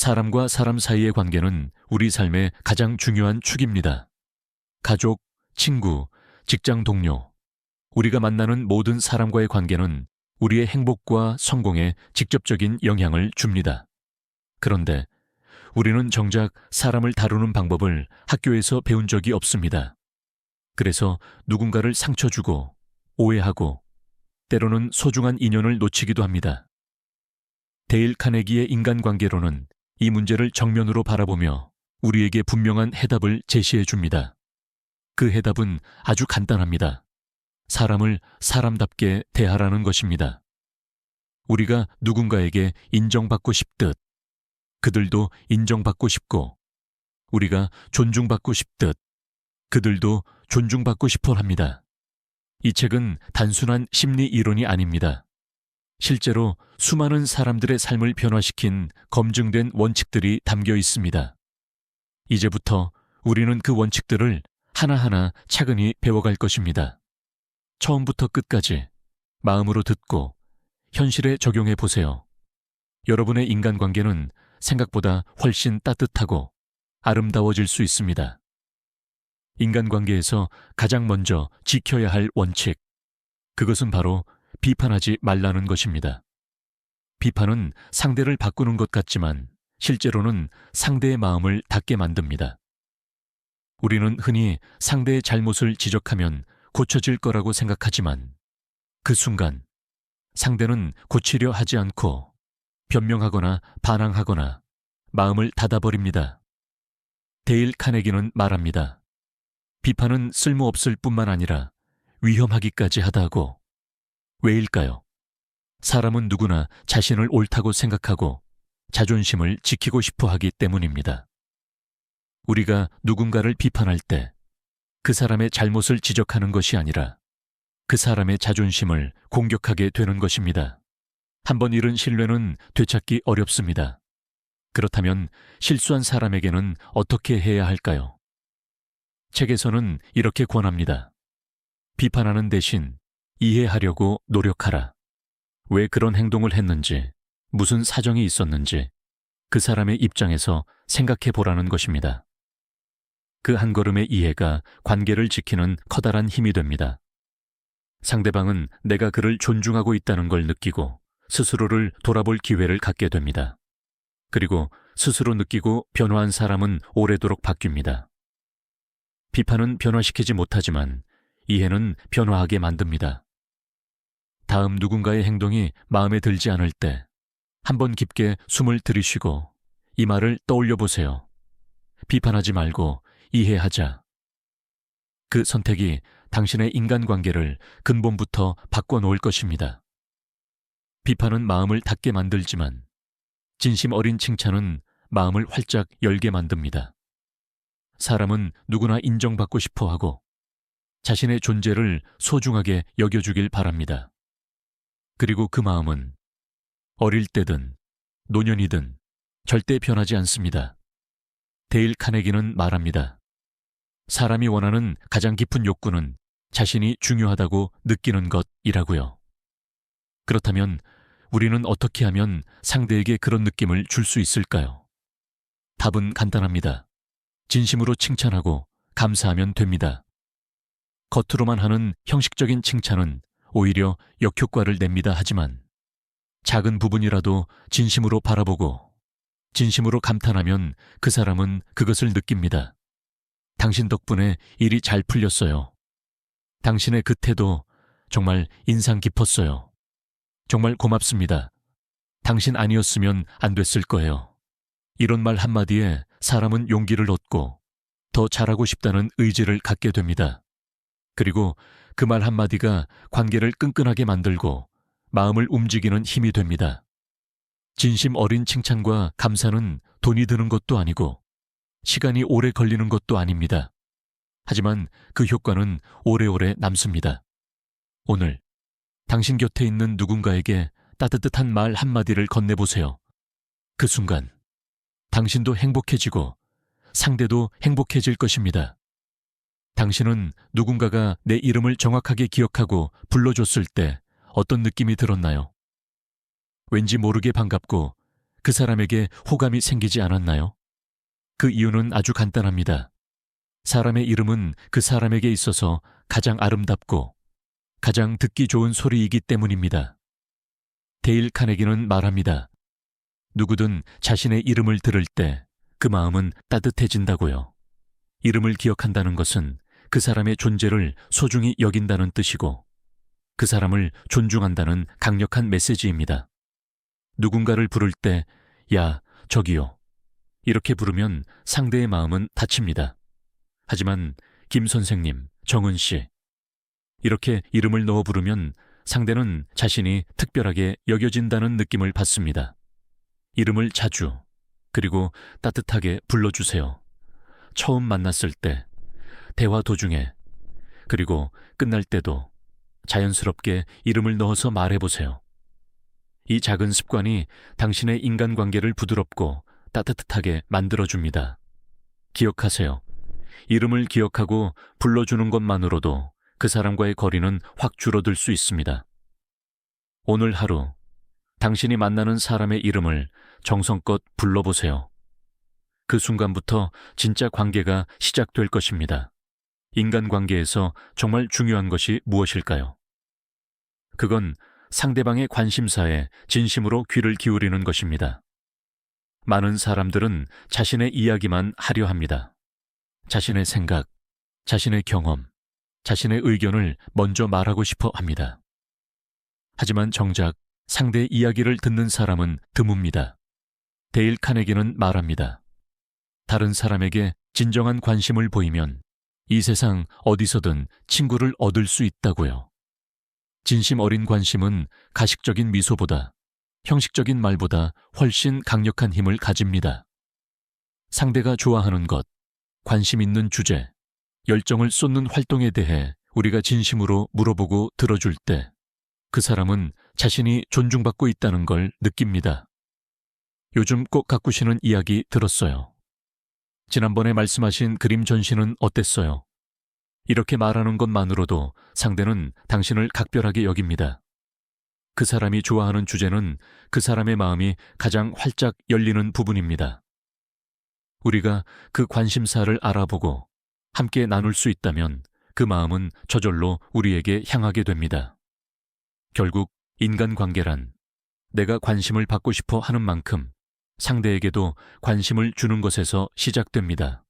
사람과 사람 사이의 관계는 우리 삶의 가장 중요한 축입니다. 가족, 친구, 직장 동료, 우리가 만나는 모든 사람과의 관계는 우리의 행복과 성공에 직접적인 영향을 줍니다. 그런데 우리는 정작 사람을 다루는 방법을 학교에서 배운 적이 없습니다. 그래서 누군가를 상처 주고 오해하고 때로는 소중한 인연을 놓치기도 합니다. 데일 카네기의 인간관계론은 이 문제를 정면으로 바라보며 우리에게 분명한 해답을 제시해 줍니다. 그 해답은 아주 간단합니다. 사람을 사람답게 대하라는 것입니다. 우리가 누군가에게 인정받고 싶듯 그들도 인정받고 싶고, 우리가 존중받고 싶듯 그들도 존중받고 싶어 합니다. 이 책은 단순한 심리 이론이 아닙니다. 실제로 수많은 사람들의 삶을 변화시킨 검증된 원칙들이 담겨 있습니다. 이제부터 우리는 그 원칙들을 하나하나 차근히 배워갈 것입니다. 처음부터 끝까지 마음으로 듣고 현실에 적용해 보세요. 여러분의 인간관계는 생각보다 훨씬 따뜻하고 아름다워질 수 있습니다. 인간관계에서 가장 먼저 지켜야 할 원칙, 그것은 바로 비판하지 말라는 것입니다. 비판은 상대를 바꾸는 것 같지만 실제로는 상대의 마음을 닫게 만듭니다. 우리는 흔히 상대의 잘못을 지적하면 고쳐질 거라고 생각하지만 그 순간 상대는 고치려 하지 않고 변명하거나 반항하거나 마음을 닫아버립니다. 데일 카네기는 말합니다. 비판은 쓸모없을 뿐만 아니라 위험하기까지 하다고. 왜일까요? 사람은 누구나 자신을 옳다고 생각하고 자존심을 지키고 싶어 하기 때문입니다. 우리가 누군가를 비판할 때 그 사람의 잘못을 지적하는 것이 아니라 그 사람의 자존심을 공격하게 되는 것입니다. 한번 잃은 신뢰는 되찾기 어렵습니다. 그렇다면 실수한 사람에게는 어떻게 해야 할까요? 책에서는 이렇게 권합니다. 비판하는 대신 이해하려고 노력하라. 왜 그런 행동을 했는지, 무슨 사정이 있었는지 그 사람의 입장에서 생각해 보라는 것입니다. 그 한 걸음의 이해가 관계를 지키는 커다란 힘이 됩니다. 상대방은 내가 그를 존중하고 있다는 걸 느끼고 스스로를 돌아볼 기회를 갖게 됩니다. 그리고 스스로 느끼고 변화한 사람은 오래도록 바뀝니다. 비판은 변화시키지 못하지만 이해는 변화하게 만듭니다. 다음 누군가의 행동이 마음에 들지 않을 때 한번 깊게 숨을 들이쉬고 이 말을 떠올려 보세요. 비판하지 말고 이해하자. 그 선택이 당신의 인간관계를 근본부터 바꿔놓을 것입니다. 비판은 마음을 닫게 만들지만 진심 어린 칭찬은 마음을 활짝 열게 만듭니다. 사람은 누구나 인정받고 싶어 하고 자신의 존재를 소중하게 여겨주길 바랍니다. 그리고 그 마음은 어릴 때든 노년이든 절대 변하지 않습니다. 데일 카네기는 말합니다. 사람이 원하는 가장 깊은 욕구는 자신이 중요하다고 느끼는 것이라고요. 그렇다면 우리는 어떻게 하면 상대에게 그런 느낌을 줄 수 있을까요? 답은 간단합니다. 진심으로 칭찬하고 감사하면 됩니다. 겉으로만 하는 형식적인 칭찬은 오히려 역효과를 냅니다. 하지만 작은 부분이라도 진심으로 바라보고 진심으로 감탄하면 그 사람은 그것을 느낍니다. 당신 덕분에 일이 잘 풀렸어요. 당신의 그 태도 정말 인상 깊었어요. 정말 고맙습니다. 당신 아니었으면 안 됐을 거예요. 이런 말 한마디에 사람은 용기를 얻고 더 잘하고 싶다는 의지를 갖게 됩니다. 그리고 그 말 한마디가 관계를 끈끈하게 만들고 마음을 움직이는 힘이 됩니다. 진심 어린 칭찬과 감사는 돈이 드는 것도 아니고 시간이 오래 걸리는 것도 아닙니다. 하지만 그 효과는 오래오래 남습니다. 오늘 당신 곁에 있는 누군가에게 따뜻한 말 한마디를 건네보세요. 그 순간 당신도 행복해지고 상대도 행복해질 것입니다. 당신은 누군가가 내 이름을 정확하게 기억하고 불러줬을 때 어떤 느낌이 들었나요? 왠지 모르게 반갑고 그 사람에게 호감이 생기지 않았나요? 그 이유는 아주 간단합니다. 사람의 이름은 그 사람에게 있어서 가장 아름답고 가장 듣기 좋은 소리이기 때문입니다. 데일 카네기는 말합니다. 누구든 자신의 이름을 들을 때 그 마음은 따뜻해진다고요. 이름을 기억한다는 것은 그 사람의 존재를 소중히 여긴다는 뜻이고 그 사람을 존중한다는 강력한 메시지입니다. 누군가를 부를 때 야, 저기요. 이렇게 부르면 상대의 마음은 다칩니다. 하지만 김 선생님, 정은 씨 이렇게 이름을 넣어 부르면 상대는 자신이 특별하게 여겨진다는 느낌을 받습니다. 이름을 자주 그리고 따뜻하게 불러주세요. 처음 만났을 때, 대화 도중에, 그리고 끝날 때도 자연스럽게 이름을 넣어서 말해보세요. 이 작은 습관이 당신의 인간관계를 부드럽고 따뜻하게 만들어줍니다. 기억하세요. 이름을 기억하고 불러주는 것만으로도 그 사람과의 거리는 확 줄어들 수 있습니다. 오늘 하루 당신이 만나는 사람의 이름을 정성껏 불러보세요. 그 순간부터 진짜 관계가 시작될 것입니다. 인간관계에서 정말 중요한 것이 무엇일까요? 그건 상대방의 관심사에 진심으로 귀를 기울이는 것입니다. 많은 사람들은 자신의 이야기만 하려 합니다. 자신의 생각, 자신의 경험, 자신의 의견을 먼저 말하고 싶어 합니다. 하지만 정작 상대의 이야기를 듣는 사람은 드뭅니다. 데일 카네기는 말합니다. 다른 사람에게 진정한 관심을 보이면 이 세상 어디서든 친구를 얻을 수 있다고요. 진심 어린 관심은 가식적인 미소보다, 형식적인 말보다 훨씬 강력한 힘을 가집니다. 상대가 좋아하는 것, 관심 있는 주제, 열정을 쏟는 활동에 대해 우리가 진심으로 물어보고 들어줄 때 그 사람은 자신이 존중받고 있다는 걸 느낍니다. 요즘 꼭 가꾸시는 이야기 들었어요. 지난번에 말씀하신 그림 전시는 어땠어요? 이렇게 말하는 것만으로도 상대는 당신을 각별하게 여깁니다. 그 사람이 좋아하는 주제는 그 사람의 마음이 가장 활짝 열리는 부분입니다. 우리가 그 관심사를 알아보고 함께 나눌 수 있다면 그 마음은 저절로 우리에게 향하게 됩니다. 결국 인간관계란 내가 관심을 받고 싶어 하는 만큼 상대에게도 관심을 주는 것에서 시작됩니다.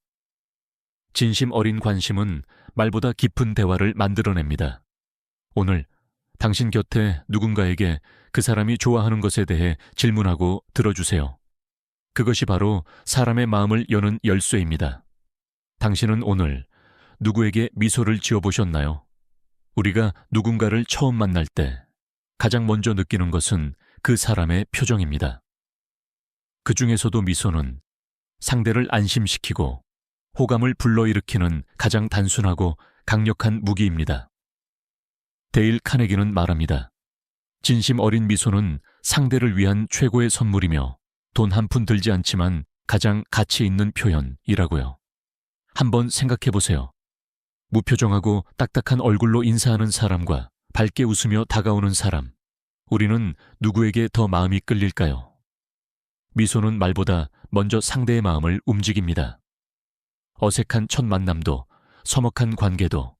진심 어린 관심은 말보다 깊은 대화를 만들어냅니다. 오늘 당신 곁에 누군가에게 그 사람이 좋아하는 것에 대해 질문하고 들어주세요. 그것이 바로 사람의 마음을 여는 열쇠입니다. 당신은 오늘 누구에게 미소를 지어보셨나요? 우리가 누군가를 처음 만날 때 가장 먼저 느끼는 것은 그 사람의 표정입니다. 그 중에서도 미소는 상대를 안심시키고 호감을 불러일으키는 가장 단순하고 강력한 무기입니다. 데일 카네기는 말합니다. 진심 어린 미소는 상대를 위한 최고의 선물이며 돈 한 푼 들지 않지만 가장 가치 있는 표현이라고요. 한번 생각해 보세요. 무표정하고 딱딱한 얼굴로 인사하는 사람과 밝게 웃으며 다가오는 사람, 우리는 누구에게 더 마음이 끌릴까요? 미소는 말보다 먼저 상대의 마음을 움직입니다. 어색한 첫 만남도, 서먹한 관계도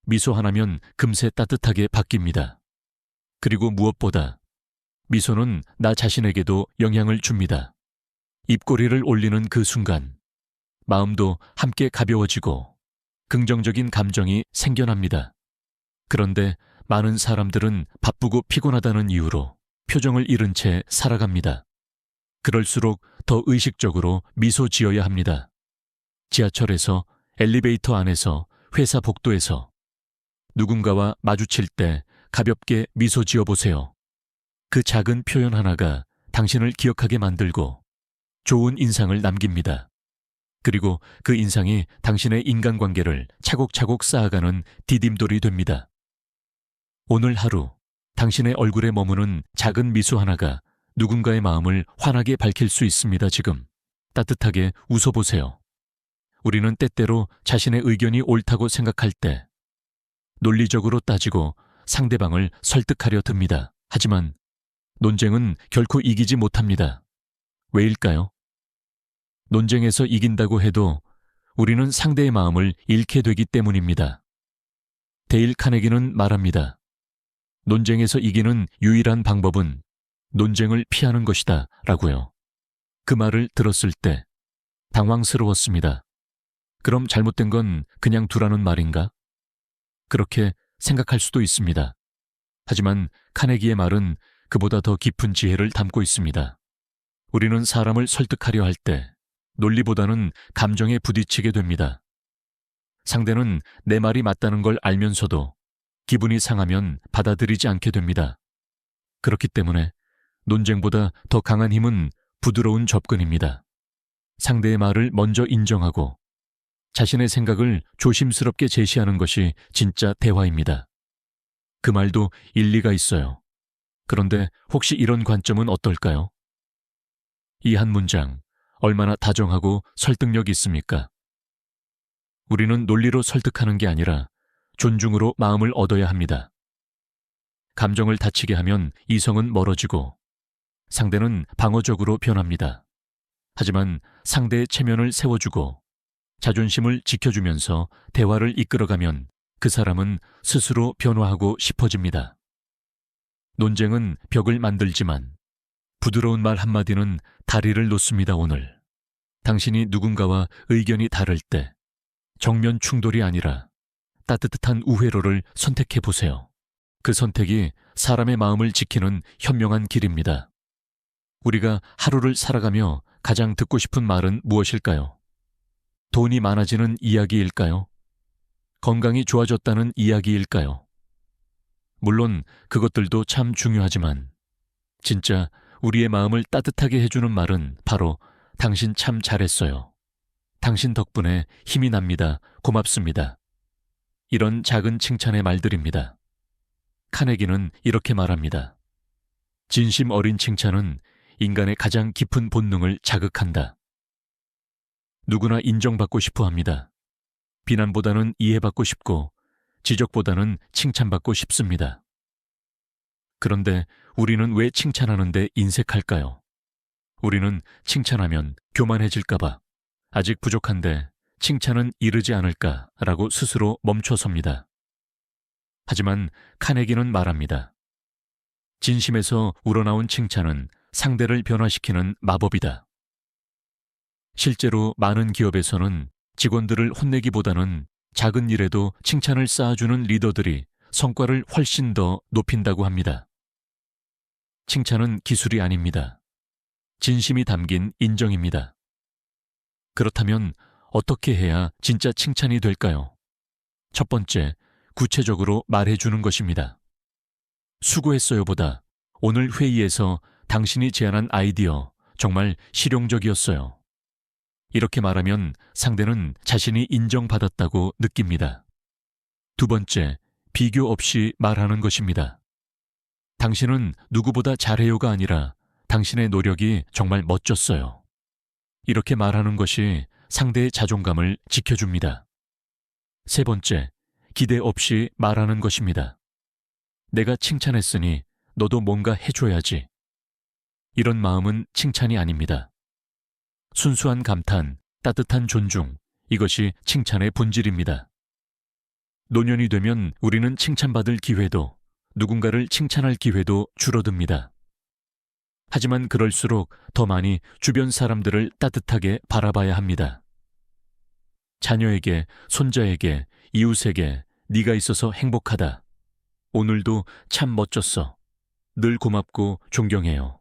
미소 하나면 금세 따뜻하게 바뀝니다. 그리고 무엇보다 미소는 나 자신에게도 영향을 줍니다. 입꼬리를 올리는 그 순간 마음도 함께 가벼워지고 긍정적인 감정이 생겨납니다. 그런데 많은 사람들은 바쁘고 피곤하다는 이유로 표정을 잃은 채 살아갑니다. 그럴수록 더 의식적으로 미소 지어야 합니다. 지하철에서, 엘리베이터 안에서, 회사 복도에서 누군가와 마주칠 때 가볍게 미소 지어보세요. 그 작은 표현 하나가 당신을 기억하게 만들고 좋은 인상을 남깁니다. 그리고 그 인상이 당신의 인간관계를 차곡차곡 쌓아가는 디딤돌이 됩니다. 오늘 하루 당신의 얼굴에 머무는 작은 미소 하나가 누군가의 마음을 환하게 밝힐 수 있습니다. 지금 따뜻하게 웃어보세요. 우리는 때때로 자신의 의견이 옳다고 생각할 때 논리적으로 따지고 상대방을 설득하려 듭니다. 하지만 논쟁은 결코 이기지 못합니다. 왜일까요? 논쟁에서 이긴다고 해도 우리는 상대의 마음을 잃게 되기 때문입니다. 데일 카네기는 말합니다. 논쟁에서 이기는 유일한 방법은 논쟁을 피하는 것이다 라고요. 그 말을 들었을 때 당황스러웠습니다. 그럼 잘못된 건 그냥 두라는 말인가? 그렇게 생각할 수도 있습니다. 하지만 카네기의 말은 그보다 더 깊은 지혜를 담고 있습니다. 우리는 사람을 설득하려 할 때 논리보다는 감정에 부딪히게 됩니다. 상대는 내 말이 맞다는 걸 알면서도 기분이 상하면 받아들이지 않게 됩니다. 그렇기 때문에 논쟁보다 더 강한 힘은 부드러운 접근입니다. 상대의 말을 먼저 인정하고 자신의 생각을 조심스럽게 제시하는 것이 진짜 대화입니다. 그 말도 일리가 있어요. 그런데 혹시 이런 관점은 어떨까요? 이 한 문장, 얼마나 다정하고 설득력 있습니까? 우리는 논리로 설득하는 게 아니라 존중으로 마음을 얻어야 합니다. 감정을 다치게 하면 이성은 멀어지고 상대는 방어적으로 변합니다. 하지만 상대의 체면을 세워주고 자존심을 지켜주면서 대화를 이끌어가면 그 사람은 스스로 변화하고 싶어집니다. 논쟁은 벽을 만들지만 부드러운 말 한마디는 다리를 놓습니다. 오늘 당신이 누군가와 의견이 다를 때 정면 충돌이 아니라 따뜻한 우회로를 선택해 보세요. 그 선택이 사람의 마음을 지키는 현명한 길입니다. 우리가 하루를 살아가며 가장 듣고 싶은 말은 무엇일까요? 돈이 많아지는 이야기일까요? 건강이 좋아졌다는 이야기일까요? 물론 그것들도 참 중요하지만 진짜 우리의 마음을 따뜻하게 해주는 말은 바로 당신 참 잘했어요. 당신 덕분에 힘이 납니다. 고맙습니다. 이런 작은 칭찬의 말들입니다. 카네기는 이렇게 말합니다. 진심 어린 칭찬은 인간의 가장 깊은 본능을 자극한다. 누구나 인정받고 싶어 합니다. 비난보다는 이해받고 싶고 지적보다는 칭찬받고 싶습니다. 그런데 우리는 왜 칭찬하는데 인색할까요? 우리는 칭찬하면 교만해질까봐, 아직 부족한데 칭찬은 이르지 않을까라고 스스로 멈춰섭니다. 하지만 카네기는 말합니다. 진심에서 우러나온 칭찬은 상대를 변화시키는 마법이다. 실제로 많은 기업에서는 직원들을 혼내기보다는 작은 일에도 칭찬을 쌓아주는 리더들이 성과를 훨씬 더 높인다고 합니다. 칭찬은 기술이 아닙니다. 진심이 담긴 인정입니다. 그렇다면 어떻게 해야 진짜 칭찬이 될까요? 첫 번째, 구체적으로 말해주는 것입니다. 수고했어요보다 오늘 회의에서 당신이 제안한 아이디어 정말 실용적이었어요. 이렇게 말하면 상대는 자신이 인정받았다고 느낍니다. 두 번째, 비교 없이 말하는 것입니다. 당신은 누구보다 잘해요가 아니라 당신의 노력이 정말 멋졌어요. 이렇게 말하는 것이 상대의 자존감을 지켜줍니다. 세 번째, 기대 없이 말하는 것입니다. 내가 칭찬했으니 너도 뭔가 해줘야지. 이런 마음은 칭찬이 아닙니다. 순수한 감탄, 따뜻한 존중, 이것이 칭찬의 본질입니다. 노년이 되면 우리는 칭찬받을 기회도, 누군가를 칭찬할 기회도 줄어듭니다. 하지만 그럴수록 더 많이 주변 사람들을 따뜻하게 바라봐야 합니다. 자녀에게, 손자에게, 이웃에게 네가 있어서 행복하다. 오늘도 참 멋졌어. 늘 고맙고 존경해요.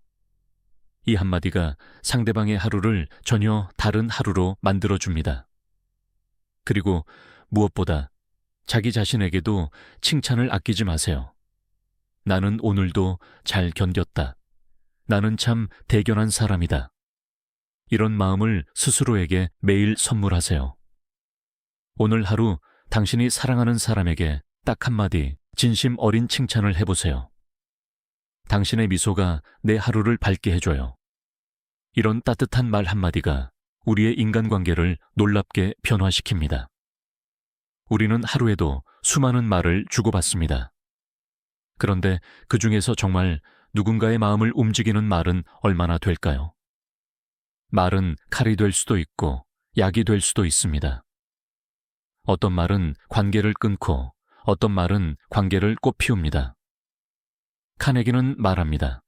이 한마디가 상대방의 하루를 전혀 다른 하루로 만들어줍니다. 그리고 무엇보다 자기 자신에게도 칭찬을 아끼지 마세요. 나는 오늘도 잘 견뎠다. 나는 참 대견한 사람이다. 이런 마음을 스스로에게 매일 선물하세요. 오늘 하루 당신이 사랑하는 사람에게 딱 한마디 진심 어린 칭찬을 해보세요. 당신의 미소가 내 하루를 밝게 해줘요. 이런 따뜻한 말 한마디가 우리의 인간관계를 놀랍게 변화시킵니다. 우리는 하루에도 수많은 말을 주고받습니다. 그런데 그 중에서 정말 누군가의 마음을 움직이는 말은 얼마나 될까요? 말은 칼이 될 수도 있고 약이 될 수도 있습니다. 어떤 말은 관계를 끊고 어떤 말은 관계를 꽃피웁니다. 카네기는 말합니다.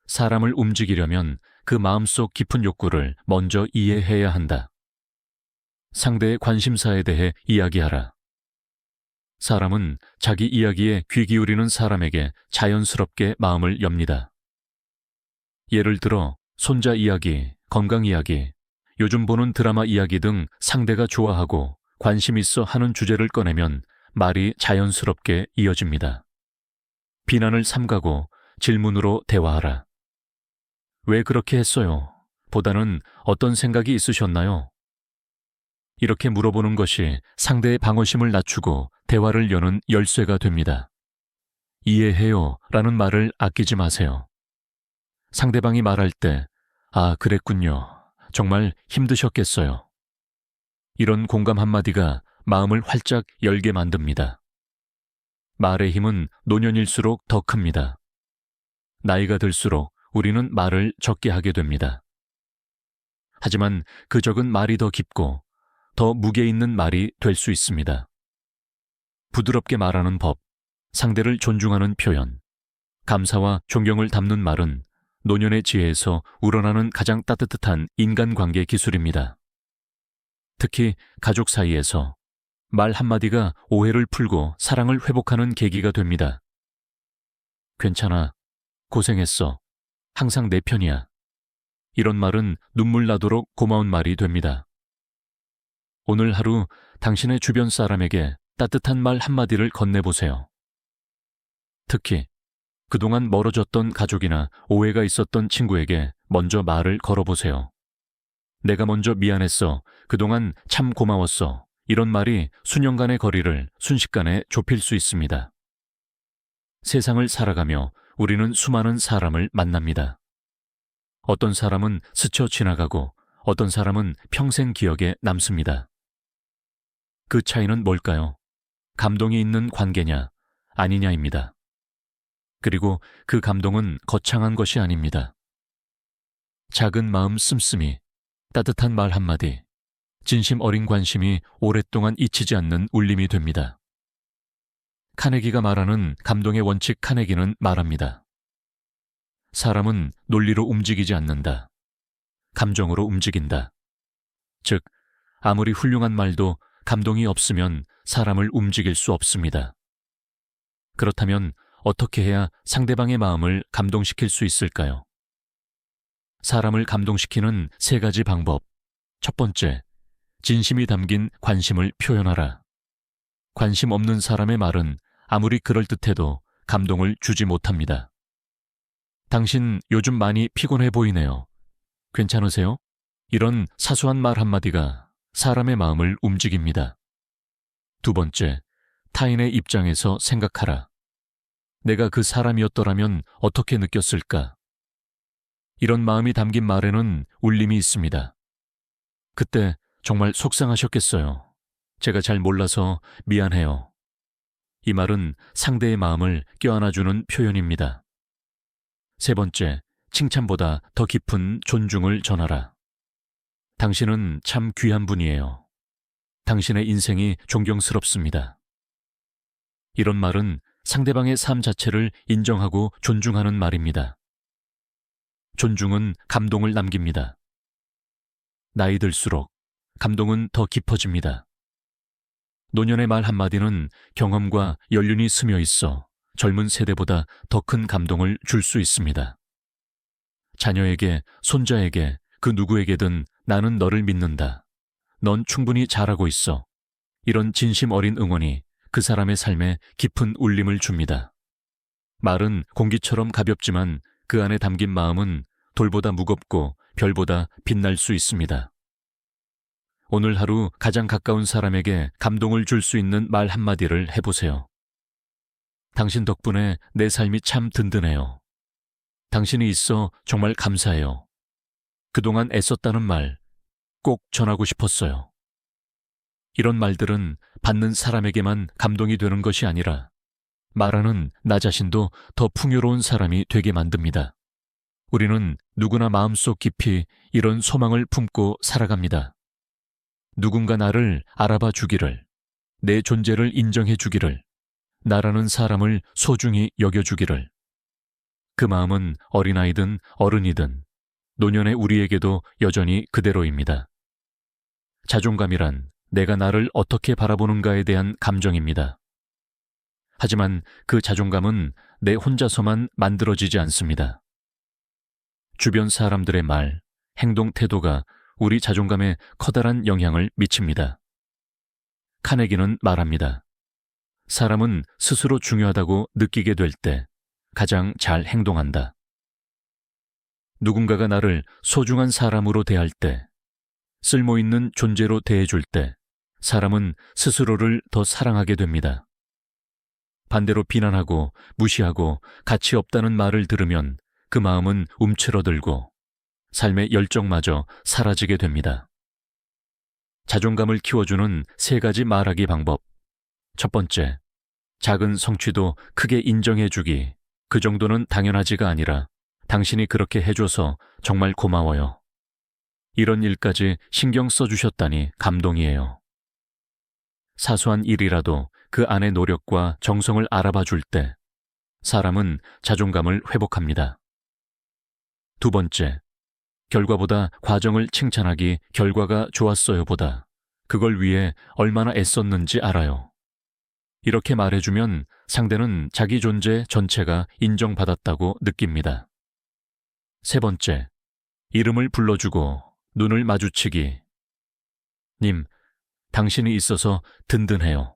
사람을 움직이려면 그 마음속 깊은 욕구를 먼저 이해해야 한다. 상대의 관심사에 대해 이야기하라. 사람은 자기 이야기에 귀 기울이는 사람에게 자연스럽게 마음을 엽니다. 예를 들어 손자 이야기, 건강 이야기, 요즘 보는 드라마 이야기 등 상대가 좋아하고 관심 있어 하는 주제를 꺼내면 말이 자연스럽게 이어집니다. 비난을 삼가고 질문으로 대화하라. 왜 그렇게 했어요? 보다는 어떤 생각이 있으셨나요? 이렇게 물어보는 것이 상대의 방어심을 낮추고 대화를 여는 열쇠가 됩니다. 이해해요 라는 말을 아끼지 마세요. 상대방이 말할 때, 아, 그랬군요. 정말 힘드셨겠어요. 이런 공감 한마디가 마음을 활짝 열게 만듭니다. 말의 힘은 노년일수록 더 큽니다. 나이가 들수록 우리는 말을 적게 하게 됩니다. 하지만 그 적은 말이 더 깊고 더 무게 있는 말이 될 수 있습니다. 부드럽게 말하는 법, 상대를 존중하는 표현, 감사와 존경을 담는 말은 노년의 지혜에서 우러나는 가장 따뜻한 인간관계 기술입니다. 특히 가족 사이에서 말 한마디가 오해를 풀고 사랑을 회복하는 계기가 됩니다. 괜찮아, 고생했어, 항상 내 편이야. 이런 말은 눈물 나도록 고마운 말이 됩니다. 오늘 하루 당신의 주변 사람에게 따뜻한 말 한마디를 건네보세요. 특히 그동안 멀어졌던 가족이나 오해가 있었던 친구에게 먼저 말을 걸어보세요. 내가 먼저 미안했어. 그동안 참 고마웠어. 이런 말이 수년간의 거리를 순식간에 좁힐 수 있습니다. 세상을 살아가며 우리는 수많은 사람을 만납니다. 어떤 사람은 스쳐 지나가고 어떤 사람은 평생 기억에 남습니다. 그 차이는 뭘까요? 감동이 있는 관계냐, 아니냐입니다. 그리고 그 감동은 거창한 것이 아닙니다. 작은 마음 씀씀이, 따뜻한 말 한마디, 진심 어린 관심이 오랫동안 잊히지 않는 울림이 됩니다. 카네기가 말하는 감동의 원칙 카네기는 말합니다. 사람은 논리로 움직이지 않는다. 감정으로 움직인다. 즉, 아무리 훌륭한 말도 감동이 없으면 사람을 움직일 수 없습니다. 그렇다면 어떻게 해야 상대방의 마음을 감동시킬 수 있을까요? 사람을 감동시키는 3가지 방법. 첫 번째, 진심이 담긴 관심을 표현하라. 관심 없는 사람의 말은 아무리 그럴듯해도 감동을 주지 못합니다. 당신 요즘 많이 피곤해 보이네요. 괜찮으세요? 이런 사소한 말 한마디가 사람의 마음을 움직입니다. 두 번째, 타인의 입장에서 생각하라. 내가 그 사람이었더라면 어떻게 느꼈을까? 이런 마음이 담긴 말에는 울림이 있습니다. 그때 정말 속상하셨겠어요. 제가 잘 몰라서 미안해요. 이 말은 상대의 마음을 껴안아주는 표현입니다. 세 번째, 칭찬보다 더 깊은 존중을 전하라. 당신은 참 귀한 분이에요. 당신의 인생이 존경스럽습니다. 이런 말은 상대방의 삶 자체를 인정하고 존중하는 말입니다. 존중은 감동을 남깁니다. 나이 들수록 감동은 더 깊어집니다. 노년의 말 한마디는 경험과 연륜이 스며 있어 젊은 세대보다 더 큰 감동을 줄 수 있습니다. 자녀에게, 손자에게, 그 누구에게든 나는 너를 믿는다. 넌 충분히 잘하고 있어. 이런 진심 어린 응원이 그 사람의 삶에 깊은 울림을 줍니다. 말은 공기처럼 가볍지만 그 안에 담긴 마음은 돌보다 무겁고 별보다 빛날 수 있습니다. 오늘 하루 가장 가까운 사람에게 감동을 줄 수 있는 말 한마디를 해보세요. 당신 덕분에 내 삶이 참 든든해요. 당신이 있어 정말 감사해요. 그동안 애썼다는 말 꼭 전하고 싶었어요. 이런 말들은 받는 사람에게만 감동이 되는 것이 아니라 말하는 나 자신도 더 풍요로운 사람이 되게 만듭니다. 우리는 누구나 마음속 깊이 이런 소망을 품고 살아갑니다. 누군가 나를 알아봐 주기를, 내 존재를 인정해 주기를, 나라는 사람을 소중히 여겨주기를. 그 마음은 어린아이든 어른이든 노년의 우리에게도 여전히 그대로입니다. 자존감이란 내가 나를 어떻게 바라보는가에 대한 감정입니다. 하지만 그 자존감은 내 혼자서만 만들어지지 않습니다. 주변 사람들의 말, 행동 태도가 우리 자존감에 커다란 영향을 미칩니다. 카네기는 말합니다. 사람은 스스로 중요하다고 느끼게 될 때 가장 잘 행동한다. 누군가가 나를 소중한 사람으로 대할 때, 쓸모있는 존재로 대해줄 때 사람은 스스로를 더 사랑하게 됩니다. 반대로 비난하고 무시하고 가치 없다는 말을 들으면 그 마음은 움츠러들고 삶의 열정마저 사라지게 됩니다. 자존감을 키워주는 3가지 말하기 방법. 첫 번째, 작은 성취도 크게 인정해주기. 그 정도는 당연하지가 아니라 당신이 그렇게 해줘서 정말 고마워요. 이런 일까지 신경 써주셨다니 감동이에요. 사소한 일이라도 그 안의 노력과 정성을 알아봐 줄 때 사람은 자존감을 회복합니다. 두 번째, 결과보다 과정을 칭찬하기. 결과가 좋았어요 보다 그걸 위해 얼마나 애썼는지 알아요. 이렇게 말해주면 상대는 자기 존재 전체가 인정받았다고 느낍니다. 세 번째, 이름을 불러주고 눈을 마주치기. 님, 당신이 있어서 든든해요.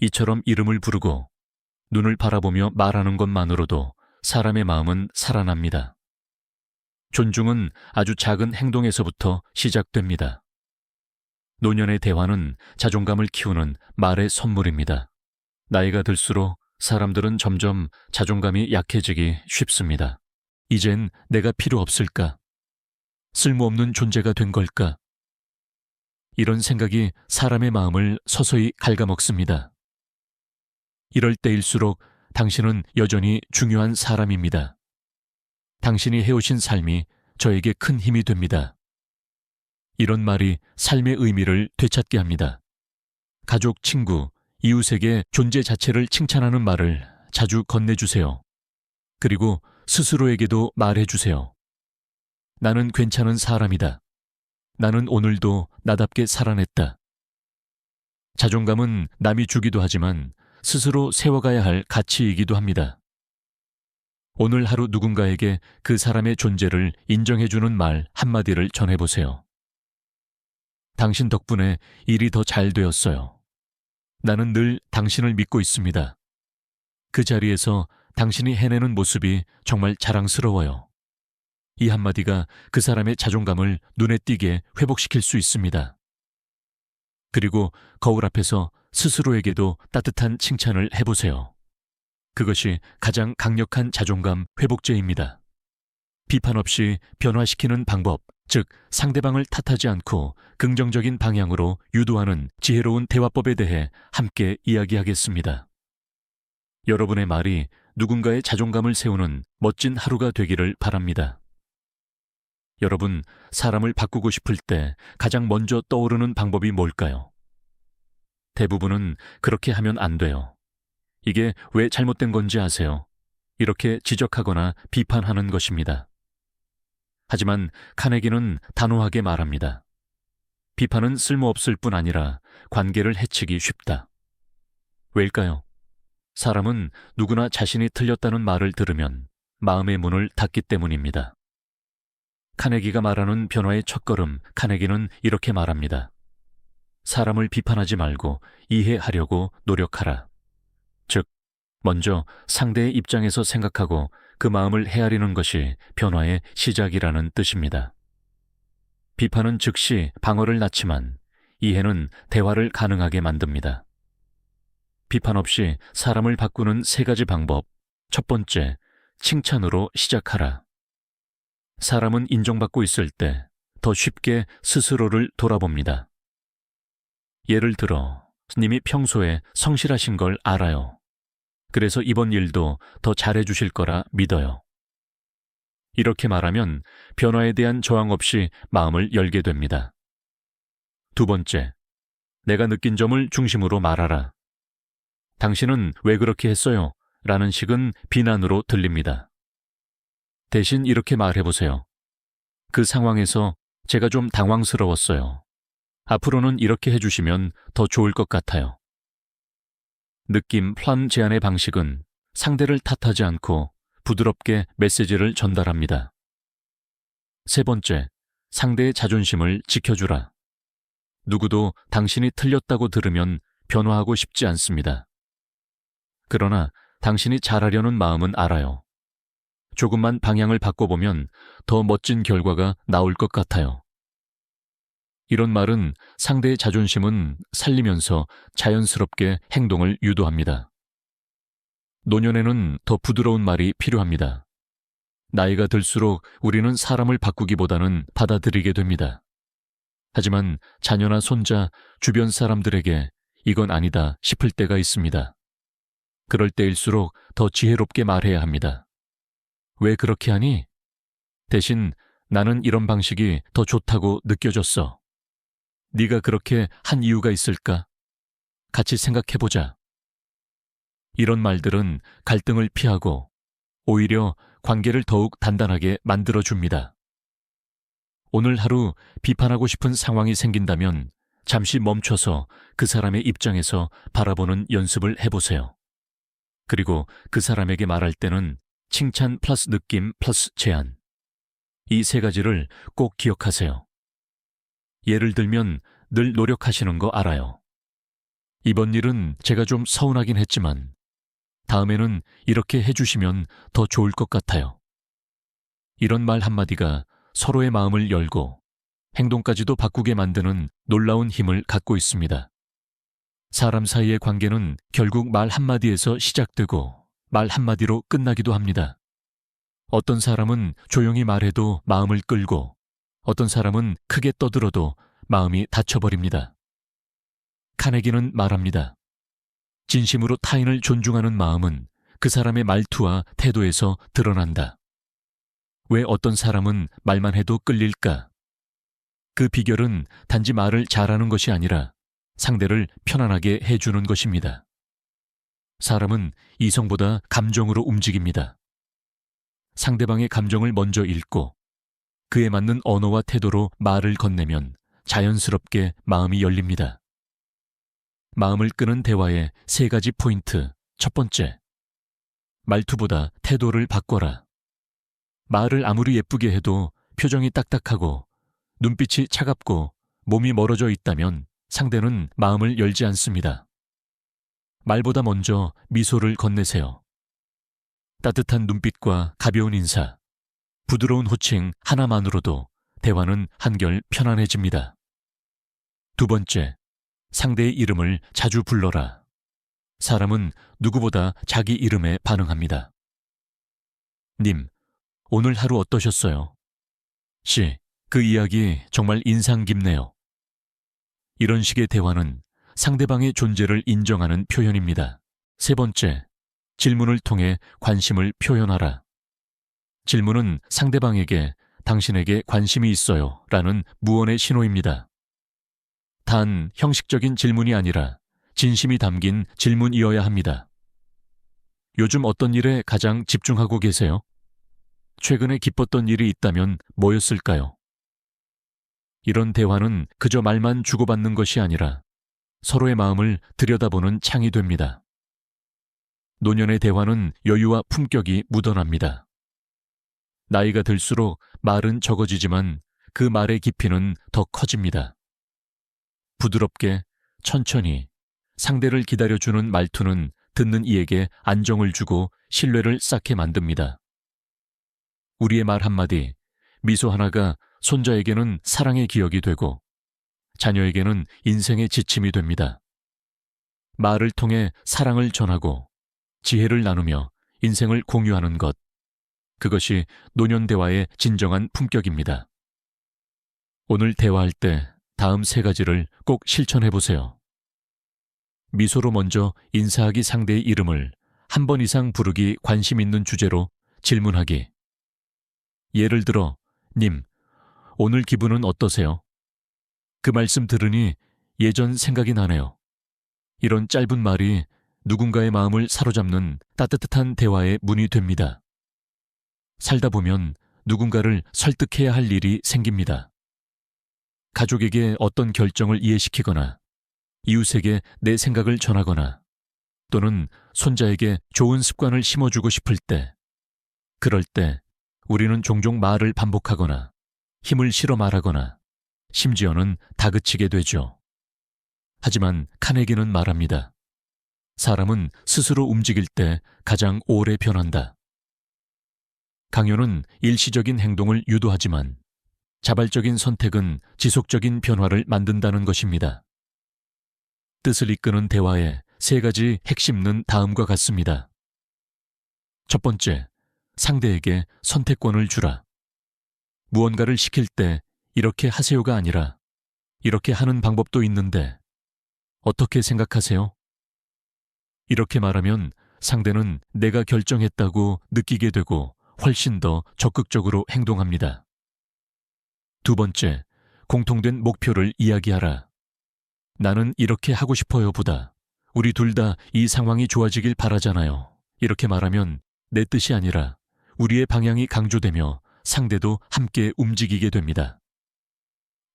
이처럼 이름을 부르고 눈을 바라보며 말하는 것만으로도 사람의 마음은 살아납니다. 존중은 아주 작은 행동에서부터 시작됩니다. 노년의 대화는 자존감을 키우는 말의 선물입니다. 나이가 들수록 사람들은 점점 자존감이 약해지기 쉽습니다. 이젠 내가 필요 없을까? 쓸모없는 존재가 된 걸까? 이런 생각이 사람의 마음을 서서히 갉아먹습니다. 이럴 때일수록 당신은 여전히 중요한 사람입니다. 당신이 해오신 삶이 저에게 큰 힘이 됩니다. 이런 말이 삶의 의미를 되찾게 합니다. 가족, 친구, 이웃에게 존재 자체를 칭찬하는 말을 자주 건네주세요. 그리고 스스로에게도 말해주세요. 나는 괜찮은 사람이다. 나는 오늘도 나답게 살아냈다. 자존감은 남이 주기도 하지만 스스로 세워가야 할 가치이기도 합니다. 오늘 하루 누군가에게 그 사람의 존재를 인정해주는 말 한마디를 전해보세요. 당신 덕분에 일이 더 잘 되었어요. 나는 늘 당신을 믿고 있습니다. 그 자리에서 당신이 해내는 모습이 정말 자랑스러워요. 이 한마디가 그 사람의 자존감을 눈에 띄게 회복시킬 수 있습니다. 그리고 거울 앞에서 스스로에게도 따뜻한 칭찬을 해보세요. 그것이 가장 강력한 자존감 회복제입니다. 비판 없이 변화시키는 방법, 즉 상대방을 탓하지 않고 긍정적인 방향으로 유도하는 지혜로운 대화법에 대해 함께 이야기하겠습니다. 여러분의 말이 누군가의 자존감을 세우는 멋진 하루가 되기를 바랍니다. 여러분, 사람을 바꾸고 싶을 때 가장 먼저 떠오르는 방법이 뭘까요? 대부분은 그렇게 하면 안 돼요. 이게 왜 잘못된 건지 아세요? 이렇게 지적하거나 비판하는 것입니다. 하지만 카네기는 단호하게 말합니다. 비판은 쓸모없을 뿐 아니라 관계를 해치기 쉽다. 왜일까요? 사람은 누구나 자신이 틀렸다는 말을 들으면 마음의 문을 닫기 때문입니다. 카네기가 말하는 변화의 첫걸음, 카네기는 이렇게 말합니다. 사람을 비판하지 말고 이해하려고 노력하라. 즉, 먼저 상대의 입장에서 생각하고 그 마음을 헤아리는 것이 변화의 시작이라는 뜻입니다. 비판은 즉시 방어를 낳지만 이해는 대화를 가능하게 만듭니다. 비판 없이 사람을 바꾸는 3가지 방법. 첫 번째, 칭찬으로 시작하라. 사람은 인정받고 있을 때 더 쉽게 스스로를 돌아봅니다. 예를 들어, 님이 평소에 성실하신 걸 알아요. 그래서 이번 일도 더 잘해주실 거라 믿어요. 이렇게 말하면 변화에 대한 저항 없이 마음을 열게 됩니다. 두 번째, 내가 느낀 점을 중심으로 말하라. 당신은 왜 그렇게 했어요? 라는 식은 비난으로 들립니다. 대신 이렇게 말해보세요. 그 상황에서 제가 좀 당황스러웠어요. 앞으로는 이렇게 해주시면 더 좋을 것 같아요. 느낌 플란 제안의 방식은 상대를 탓하지 않고 부드럽게 메시지를 전달합니다. 세 번째, 상대의 자존심을 지켜주라. 누구도 당신이 틀렸다고 들으면 변화하고 싶지 않습니다. 그러나 당신이 잘하려는 마음은 알아요. 조금만 방향을 바꿔보면 더 멋진 결과가 나올 것 같아요. 이런 말은 상대의 자존심은 살리면서 자연스럽게 행동을 유도합니다. 노년에는 더 부드러운 말이 필요합니다. 나이가 들수록 우리는 사람을 바꾸기보다는 받아들이게 됩니다. 하지만 자녀나 손자, 주변 사람들에게 이건 아니다 싶을 때가 있습니다. 그럴 때일수록 더 지혜롭게 말해야 합니다. 왜 그렇게 하니? 대신 나는 이런 방식이 더 좋다고 느껴졌어. 네가 그렇게 한 이유가 있을까? 같이 생각해보자. 이런 말들은 갈등을 피하고 오히려 관계를 더욱 단단하게 만들어줍니다. 오늘 하루 비판하고 싶은 상황이 생긴다면 잠시 멈춰서 그 사람의 입장에서 바라보는 연습을 해보세요. 그리고 그 사람에게 말할 때는 칭찬 플러스 느낌 플러스 제안. 이 세 가지를 꼭 기억하세요. 예를 들면 늘 노력하시는 거 알아요. 이번 일은 제가 좀 서운하긴 했지만 다음에는 이렇게 해주시면 더 좋을 것 같아요. 이런 말 한마디가 서로의 마음을 열고 행동까지도 바꾸게 만드는 놀라운 힘을 갖고 있습니다. 사람 사이의 관계는 결국 말 한마디에서 시작되고 말 한마디로 끝나기도 합니다. 어떤 사람은 조용히 말해도 마음을 끌고 어떤 사람은 크게 떠들어도 마음이 다쳐버립니다. 카네기는 말합니다. 진심으로 타인을 존중하는 마음은 그 사람의 말투와 태도에서 드러난다. 왜 어떤 사람은 말만 해도 끌릴까? 그 비결은 단지 말을 잘하는 것이 아니라 상대를 편안하게 해주는 것입니다. 사람은 이성보다 감정으로 움직입니다. 상대방의 감정을 먼저 읽고 그에 맞는 언어와 태도로 말을 건네면 자연스럽게 마음이 열립니다. 마음을 끄는 대화의 세 가지 포인트. 첫 번째, 말투보다 태도를 바꿔라. 말을 아무리 예쁘게 해도 표정이 딱딱하고 눈빛이 차갑고 몸이 멀어져 있다면 상대는 마음을 열지 않습니다. 말보다 먼저 미소를 건네세요. 따뜻한 눈빛과 가벼운 인사, 부드러운 호칭 하나만으로도 대화는 한결 편안해집니다. 두 번째, 상대의 이름을 자주 불러라. 사람은 누구보다 자기 이름에 반응합니다. 님, 오늘 하루 어떠셨어요? 씨, 그 이야기 정말 인상 깊네요. 이런 식의 대화는 상대방의 존재를 인정하는 표현입니다. 세 번째, 질문을 통해 관심을 표현하라. 질문은 상대방에게 당신에게 관심이 있어요 라는 무언의 신호입니다. 단 형식적인 질문이 아니라 진심이 담긴 질문이어야 합니다. 요즘 어떤 일에 가장 집중하고 계세요? 최근에 기뻤던 일이 있다면 뭐였을까요? 이런 대화는 그저 말만 주고받는 것이 아니라 서로의 마음을 들여다보는 창이 됩니다. 노년의 대화는 여유와 품격이 묻어납니다. 나이가 들수록 말은 적어지지만 그 말의 깊이는 더 커집니다. 부드럽게, 천천히 상대를 기다려주는 말투는 듣는 이에게 안정을 주고 신뢰를 쌓게 만듭니다. 우리의 말 한마디, 미소 하나가 손자에게는 사랑의 기억이 되고 자녀에게는 인생의 지침이 됩니다. 말을 통해 사랑을 전하고 지혜를 나누며 인생을 공유하는 것, 그것이 노년 대화의 진정한 품격입니다. 오늘 대화할 때 다음 세 가지를 꼭 실천해 보세요. 미소로 먼저 인사하기 상대의 이름을 한 번 이상 부르기 관심 있는 주제로 질문하기. 예를 들어, 님, 오늘 기분은 어떠세요? 그 말씀 들으니 예전 생각이 나네요. 이런 짧은 말이 누군가의 마음을 사로잡는 따뜻한 대화의 문이 됩니다. 살다 보면 누군가를 설득해야 할 일이 생깁니다. 가족에게 어떤 결정을 이해시키거나, 이웃에게 내 생각을 전하거나, 또는 손자에게 좋은 습관을 심어주고 싶을 때, 그럴 때 우리는 종종 말을 반복하거나, 힘을 실어 말하거나, 심지어는 다그치게 되죠. 하지만 카네기는 말합니다. 사람은 스스로 움직일 때 가장 오래 변한다. 강요는 일시적인 행동을 유도하지만 자발적인 선택은 지속적인 변화를 만든다는 것입니다. 뜻을 이끄는 대화의 3가지 핵심은 다음과 같습니다. 첫 번째, 상대에게 선택권을 주라. 무언가를 시킬 때 이렇게 하세요가 아니라 이렇게 하는 방법도 있는데 어떻게 생각하세요? 이렇게 말하면 상대는 내가 결정했다고 느끼게 되고 훨씬 더 적극적으로 행동합니다. 두 번째, 공통된 목표를 이야기하라. 나는 이렇게 하고 싶어요 보다 우리 둘 다 이 상황이 좋아지길 바라잖아요. 이렇게 말하면 내 뜻이 아니라 우리의 방향이 강조되며 상대도 함께 움직이게 됩니다.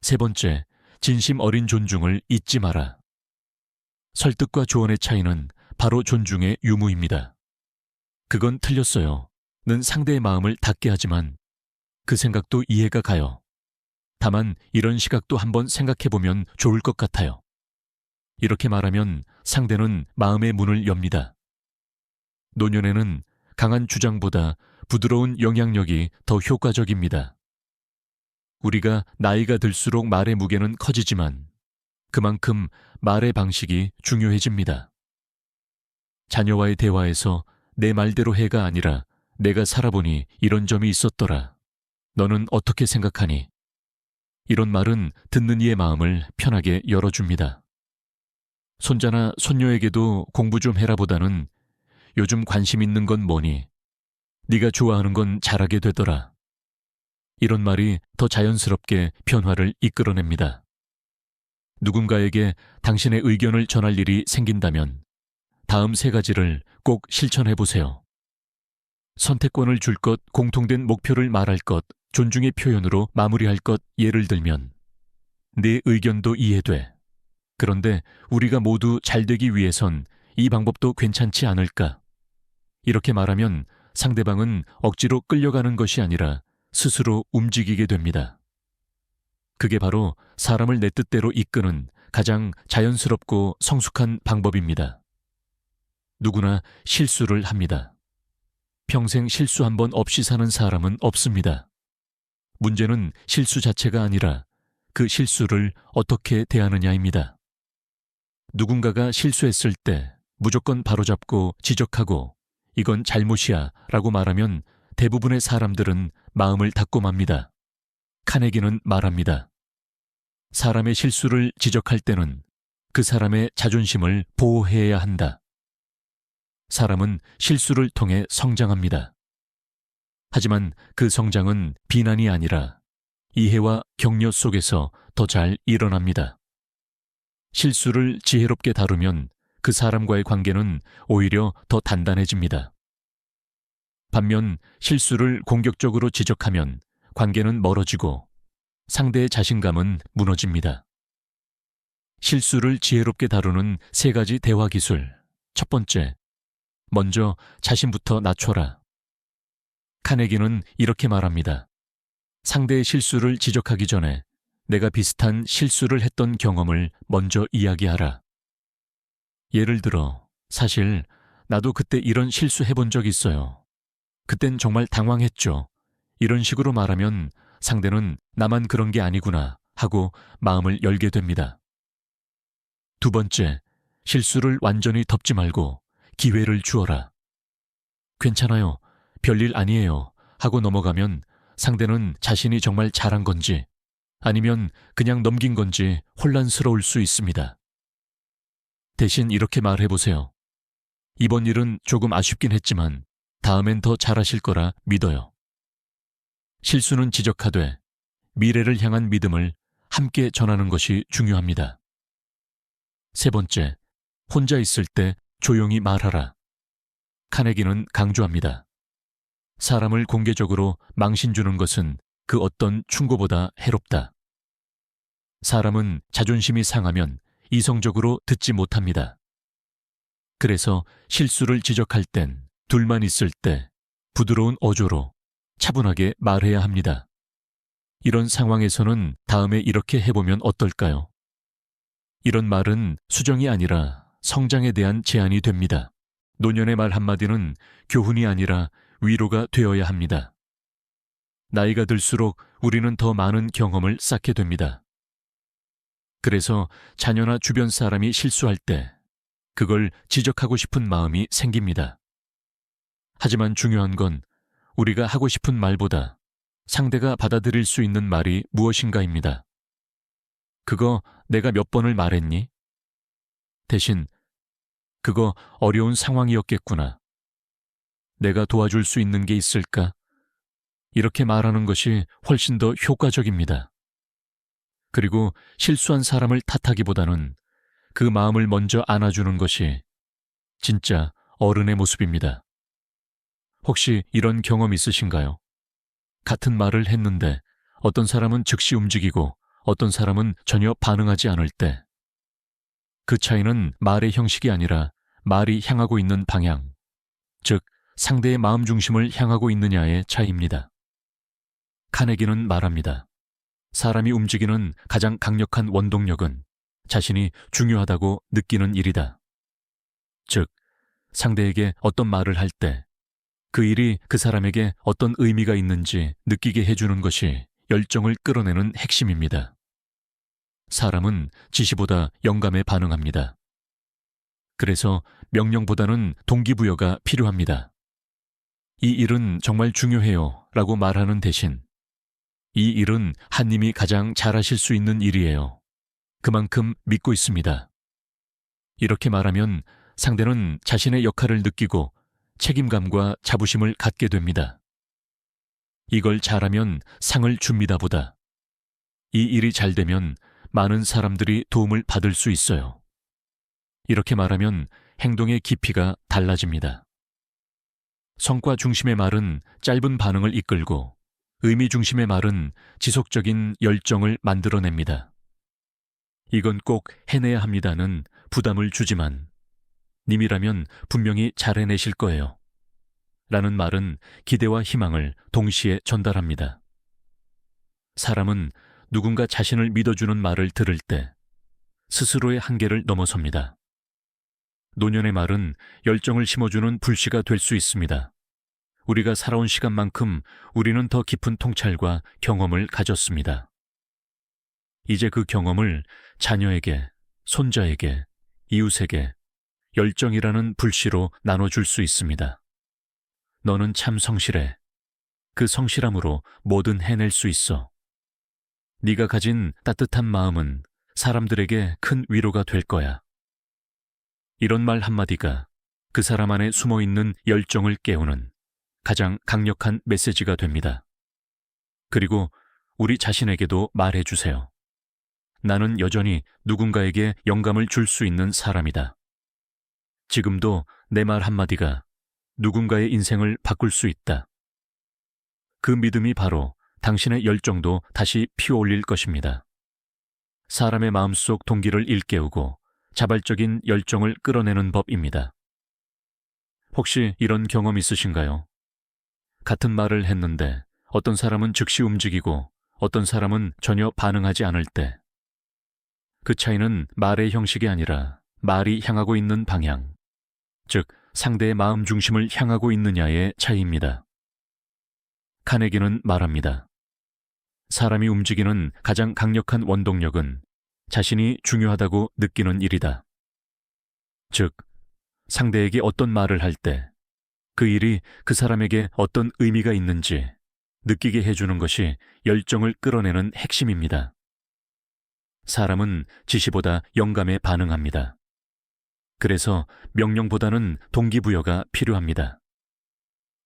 세 번째, 진심 어린 존중을 잊지 마라. 설득과 조언의 차이는 바로 존중의 유무입니다. 그건 틀렸어요. 는 상대의 마음을 닫게 하지만 그 생각도 이해가 가요. 다만 이런 시각도 한번 생각해보면 좋을 것 같아요. 이렇게 말하면 상대는 마음의 문을 엽니다. 노년에는 강한 주장보다 부드러운 영향력이 더 효과적입니다. 우리가 나이가 들수록 말의 무게는 커지지만 그만큼 말의 방식이 중요해집니다. 자녀와의 대화에서 내 말대로 해가 아니라 내가 살아보니 이런 점이 있었더라. 너는 어떻게 생각하니? 이런 말은 듣는 이의 마음을 편하게 열어줍니다. 손자나 손녀에게도 공부 좀 해라 보다는 요즘 관심 있는 건 뭐니? 네가 좋아하는 건 잘하게 되더라. 이런 말이 더 자연스럽게 변화를 이끌어냅니다. 누군가에게 당신의 의견을 전할 일이 생긴다면 다음 3가지를 꼭 실천해보세요. 선택권을 줄 것, 공통된 목표를 말할 것, 존중의 표현으로 마무리할 것. 예를 들면 네 의견도 이해돼. 그런데 우리가 모두 잘되기 위해선 이 방법도 괜찮지 않을까? 이렇게 말하면 상대방은 억지로 끌려가는 것이 아니라 스스로 움직이게 됩니다. 그게 바로 사람을 내 뜻대로 이끄는 가장 자연스럽고 성숙한 방법입니다. 누구나 실수를 합니다. 평생 실수 한 번 없이 사는 사람은 없습니다. 문제는 실수 자체가 아니라 그 실수를 어떻게 대하느냐입니다. 누군가가 실수했을 때 무조건 바로잡고 지적하고 이건 잘못이야 라고 말하면 대부분의 사람들은 마음을 닫고 맙니다. 카네기는 말합니다. 사람의 실수를 지적할 때는 그 사람의 자존심을 보호해야 한다. 사람은 실수를 통해 성장합니다. 하지만 그 성장은 비난이 아니라 이해와 격려 속에서 더 잘 일어납니다. 실수를 지혜롭게 다루면 그 사람과의 관계는 오히려 더 단단해집니다. 반면 실수를 공격적으로 지적하면 관계는 멀어지고 상대의 자신감은 무너집니다. 실수를 지혜롭게 다루는 3가지 대화 기술. 첫 번째, 먼저 자신부터 낮춰라. 카네기는 이렇게 말합니다. 상대의 실수를 지적하기 전에 내가 비슷한 실수를 했던 경험을 먼저 이야기하라. 예를 들어, 사실 나도 그때 이런 실수 해본 적 있어요. 그땐 정말 당황했죠. 이런 식으로 말하면 상대는 나만 그런 게 아니구나 하고 마음을 열게 됩니다. 두 번째, 실수를 완전히 덮지 말고 기회를 주어라. 괜찮아요. 별일 아니에요. 하고 넘어가면 상대는 자신이 정말 잘한 건지 아니면 그냥 넘긴 건지 혼란스러울 수 있습니다. 대신 이렇게 말해보세요. 이번 일은 조금 아쉽긴 했지만 다음엔 더 잘하실 거라 믿어요. 실수는 지적하되 미래를 향한 믿음을 함께 전하는 것이 중요합니다. 세 번째, 혼자 있을 때 조용히 말하라. 카네기는 강조합니다. 사람을 공개적으로 망신 주는 것은 그 어떤 충고보다 해롭다. 사람은 자존심이 상하면 이성적으로 듣지 못합니다. 그래서 실수를 지적할 땐 둘만 있을 때 부드러운 어조로 차분하게 말해야 합니다. 이런 상황에서는 다음에 이렇게 해보면 어떨까요? 이런 말은 수정이 아니라 성장에 대한 제안이 됩니다. 노년의 말 한마디는 교훈이 아니라 위로가 되어야 합니다. 나이가 들수록 우리는 더 많은 경험을 쌓게 됩니다. 그래서 자녀나 주변 사람이 실수할 때 그걸 지적하고 싶은 마음이 생깁니다. 하지만 중요한 건 우리가 하고 싶은 말보다 상대가 받아들일 수 있는 말이 무엇인가입니다. 그거 내가 몇 번을 말했니? 대신 그거 어려운 상황이었겠구나. 내가 도와줄 수 있는 게 있을까? 이렇게 말하는 것이 훨씬 더 효과적입니다. 그리고 실수한 사람을 탓하기보다는 그 마음을 먼저 안아주는 것이 진짜 어른의 모습입니다. 혹시 이런 경험 있으신가요? 같은 말을 했는데 어떤 사람은 즉시 움직이고 어떤 사람은 전혀 반응하지 않을 때, 그 차이는 말의 형식이 아니라 말이 향하고 있는 방향, 즉 상대의 마음 중심을 향하고 있느냐의 차이입니다. 카네기는 말합니다. 사람이 움직이는 가장 강력한 원동력은 자신이 중요하다고 느끼는 일이다. 즉, 상대에게 어떤 말을 할 때 그 일이 그 사람에게 어떤 의미가 있는지 느끼게 해주는 것이 열정을 끌어내는 핵심입니다. 사람은 지시보다 영감에 반응합니다. 그래서 명령보다는 동기부여가 필요합니다. 이 일은 정말 중요해요 라고 말하는 대신 이 일은 하님이 가장 잘하실 수 있는 일이에요. 그만큼 믿고 있습니다. 이렇게 말하면 상대는 자신의 역할을 느끼고 책임감과 자부심을 갖게 됩니다. 이걸 잘하면 상을 줍니다 보다 이 일이 잘 되면 많은 사람들이 도움을 받을 수 있어요. 이렇게 말하면 행동의 깊이가 달라집니다. 성과 중심의 말은 짧은 반응을 이끌고 의미 중심의 말은 지속적인 열정을 만들어냅니다. 이건 꼭 해내야 합니다는 부담을 주지만 님이라면 분명히 잘 해내실 거예요. 라는 말은 기대와 희망을 동시에 전달합니다. 사람은 누군가 자신을 믿어주는 말을 들을 때 스스로의 한계를 넘어섭니다. 노년의 말은 열정을 심어주는 불씨가 될 수 있습니다. 우리가 살아온 시간만큼 우리는 더 깊은 통찰과 경험을 가졌습니다. 이제 그 경험을 자녀에게, 손자에게, 이웃에게 열정이라는 불씨로 나눠줄 수 있습니다. 너는 참 성실해. 그 성실함으로 뭐든 해낼 수 있어. 네가 가진 따뜻한 마음은 사람들에게 큰 위로가 될 거야. 이런 말 한마디가 그 사람 안에 숨어있는 열정을 깨우는 가장 강력한 메시지가 됩니다. 그리고 우리 자신에게도 말해주세요. 나는 여전히 누군가에게 영감을 줄 수 있는 사람이다. 지금도 내 말 한마디가 누군가의 인생을 바꿀 수 있다. 그 믿음이 바로 당신의 열정도 다시 피어올릴 것입니다. 사람의 마음속 동기를 일깨우고 자발적인 열정을 끌어내는 법입니다. 혹시 이런 경험 있으신가요? 같은 말을 했는데 어떤 사람은 즉시 움직이고 어떤 사람은 전혀 반응하지 않을 때, 그 차이는 말의 형식이 아니라 말이 향하고 있는 방향, 즉 상대의 마음 중심을 향하고 있느냐의 차이입니다. 카네기는 말합니다. 사람이 움직이는 가장 강력한 원동력은 자신이 중요하다고 느끼는 일이다. 즉, 상대에게 어떤 말을 할 때 그 일이 그 사람에게 어떤 의미가 있는지 느끼게 해주는 것이 열정을 끌어내는 핵심입니다. 사람은 지시보다 영감에 반응합니다. 그래서 명령보다는 동기부여가 필요합니다.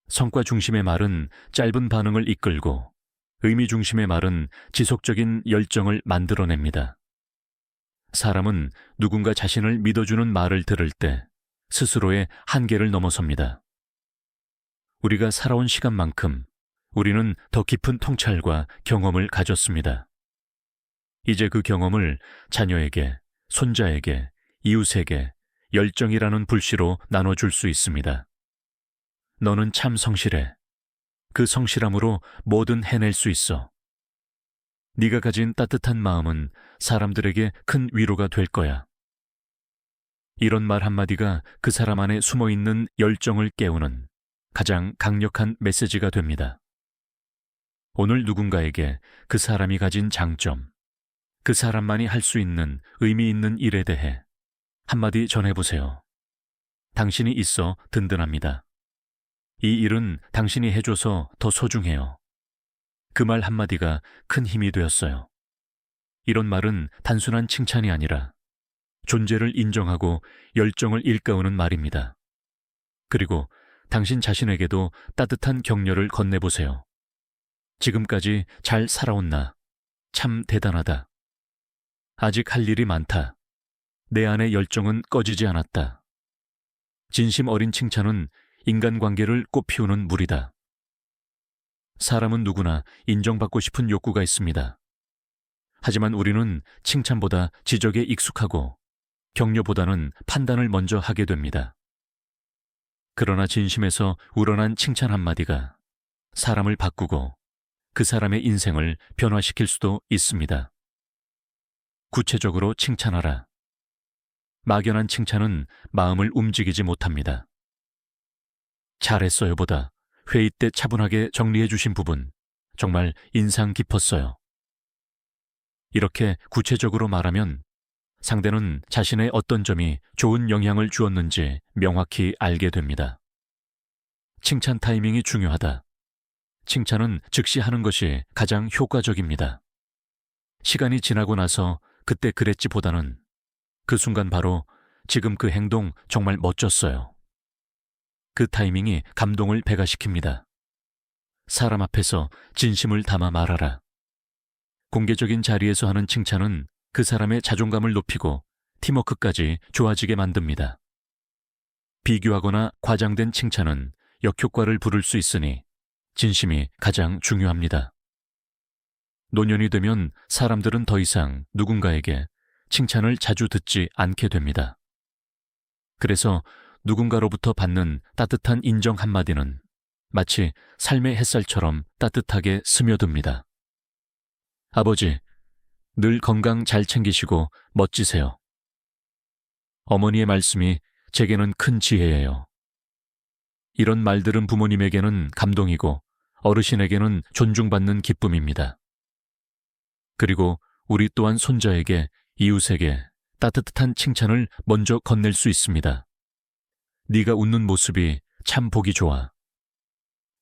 성과 중심의 말은 짧은 반응을 이끌고 의미 중심의 말은 지속적인 열정을 만들어냅니다. 사람은 누군가 자신을 믿어주는 말을 들을 때 스스로의 한계를 넘어섭니다. 우리가 살아온 시간만큼 우리는 더 깊은 통찰과 경험을 가졌습니다. 이제 그 경험을 자녀에게, 손자에게, 이웃에게 열정이라는 불씨로 나눠줄 수 있습니다. 너는 참 성실해. 그 성실함으로 뭐든 해낼 수 있어. 네가 가진 따뜻한 마음은 사람들에게 큰 위로가 될 거야. 이런 말 한마디가 그 사람 안에 숨어있는 열정을 깨우는 가장 강력한 메시지가 됩니다. 오늘 누군가에게 그 사람이 가진 장점, 그 사람만이 할 수 있는 의미 있는 일에 대해 한마디 전해보세요. 당신이 있어 든든합니다. 이 일은 당신이 해줘서 더 소중해요. 그 말 한마디가 큰 힘이 되었어요. 이런 말은 단순한 칭찬이 아니라 존재를 인정하고 열정을 일깨우는 말입니다. 그리고 당신 자신에게도 따뜻한 격려를 건네보세요. 지금까지 잘 살아온 나, 참 대단하다. 아직 할 일이 많다. 내 안의 열정은 꺼지지 않았다. 진심 어린 칭찬은 인간관계를 꽃피우는 물이다. 사람은 누구나 인정받고 싶은 욕구가 있습니다. 하지만 우리는 칭찬보다 지적에 익숙하고 격려보다는 판단을 먼저 하게 됩니다. 그러나 진심에서 우러난 칭찬 한마디가 사람을 바꾸고 그 사람의 인생을 변화시킬 수도 있습니다. 구체적으로 칭찬하라. 막연한 칭찬은 마음을 움직이지 못합니다. 잘했어요보다 회의 때 차분하게 정리해 주신 부분 정말 인상 깊었어요. 이렇게 구체적으로 말하면 상대는 자신의 어떤 점이 좋은 영향을 주었는지 명확히 알게 됩니다. 칭찬 타이밍이 중요하다. 칭찬은 즉시 하는 것이 가장 효과적입니다. 시간이 지나고 나서 그때 그랬지 보다는 그 순간 바로 지금 그 행동 정말 멋졌어요. 그 타이밍이 감동을 배가시킵니다. 사람 앞에서 진심을 담아 말하라. 공개적인 자리에서 하는 칭찬은 그 사람의 자존감을 높이고 팀워크까지 좋아지게 만듭니다. 비교하거나 과장된 칭찬은 역효과를 부를 수 있으니 진심이 가장 중요합니다. 노년이 되면 사람들은 더 이상 누군가에게 칭찬을 자주 듣지 않게 됩니다. 그래서 누군가로부터 받는 따뜻한 인정 한마디는 마치 삶의 햇살처럼 따뜻하게 스며듭니다. 아버지, 늘 건강 잘 챙기시고 멋지세요. 어머니의 말씀이 제게는 큰 지혜예요. 이런 말들은 부모님에게는 감동이고 어르신에게는 존중받는 기쁨입니다. 그리고 우리 또한 손자에게, 이웃에게 따뜻한 칭찬을 먼저 건넬 수 있습니다. 네가 웃는 모습이 참 보기 좋아.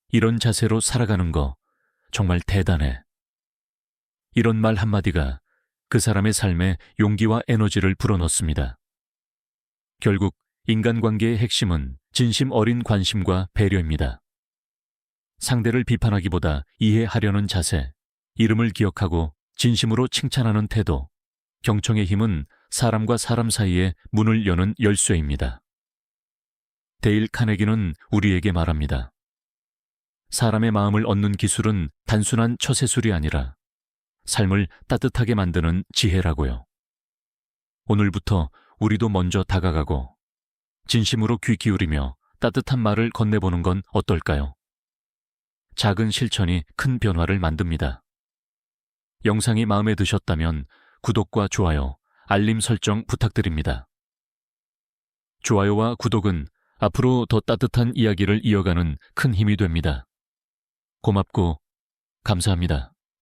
이런 자세로 살아가는 거 정말 대단해. 이런 말 한마디가 그 사람의 삶에 용기와 에너지를 불어넣습니다. 결국 인간관계의 핵심은 진심 어린 관심과 배려입니다. 상대를 비판하기보다 이해하려는 자세, 이름을 기억하고 진심으로 칭찬하는 태도, 경청의 힘은 사람과 사람 사이에 문을 여는 열쇠입니다. 데일 카네기는 우리에게 말합니다. 사람의 마음을 얻는 기술은 단순한 처세술이 아니라 삶을 따뜻하게 만드는 지혜라고요. 오늘부터 우리도 먼저 다가가고 진심으로 귀 기울이며 따뜻한 말을 건네보는 건 어떨까요? 작은 실천이 큰 변화를 만듭니다. 영상이 마음에 드셨다면 구독과 좋아요, 알림 설정 부탁드립니다. 좋아요와 구독은 앞으로 더 따뜻한 이야기를 이어가는 큰 힘이 됩니다. 고맙고 감사합니다.